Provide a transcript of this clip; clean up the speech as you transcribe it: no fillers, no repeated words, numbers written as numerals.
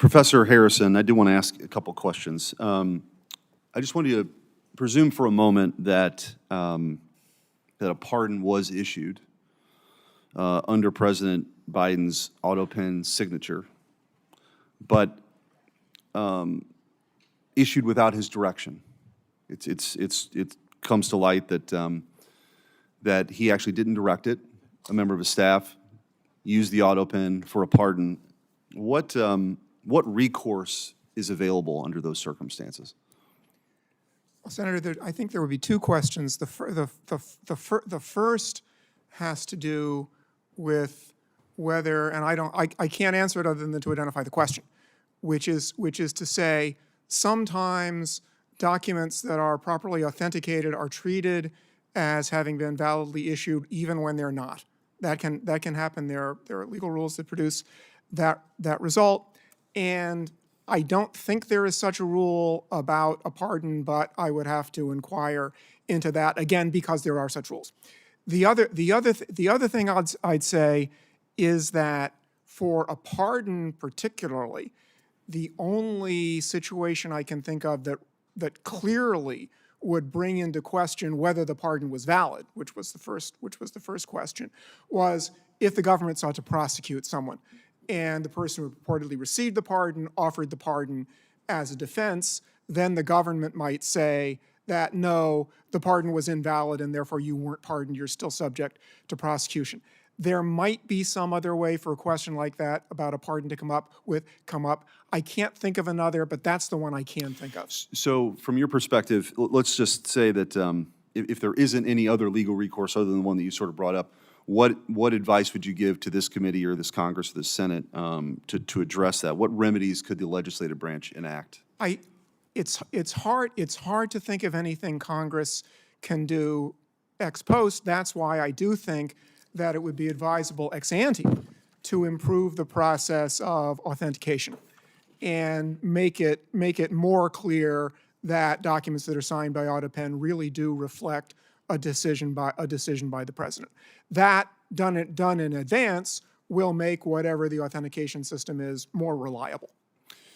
Professor Harrison, I do want to ask a couple questions. I just wanted to presume for a moment that that a pardon was issued under President Biden's auto pen signature, but issued without his direction. It comes to light that that he actually didn't direct it. A member of his staff used the auto pen for a pardon. What recourse is available under those circumstances? Well, Senator, I think there would be two questions. The first has to do with whether, and I can't answer it other than to identify the question, which is to say sometimes documents that are properly authenticated are treated as having been validly issued even when they're not. That can happen. There are legal rules that produce that result, and I don't think there is such a rule about a pardon, but I would have to inquire into that again because there are such rules. The other thing I'd say is that for a pardon particularly, the only situation I can think of that clearly would bring into question whether the pardon was valid, which was the first question, was if the government sought to prosecute someone and the person who purportedly received the pardon offered the pardon as a defense, then the government might say that no, the pardon was invalid and therefore you weren't pardoned, you're still subject to prosecution. There might be some other way for a question like that about a pardon to come up. I can't think of another, but that's the one I can think of. So from your perspective, let's just say that if there isn't any other legal recourse other than the one that you sort of brought up, what advice would you give to this committee or this Congress or this Senate to address that? What remedies could the legislative branch enact? It's hard to think of anything Congress can do ex post. That's why I do think that it would be advisable ex ante to improve the process of authentication and make it more clear that documents that are signed by AutoPen really do reflect a decision by the president. That done in advance will make whatever the authentication system is more reliable.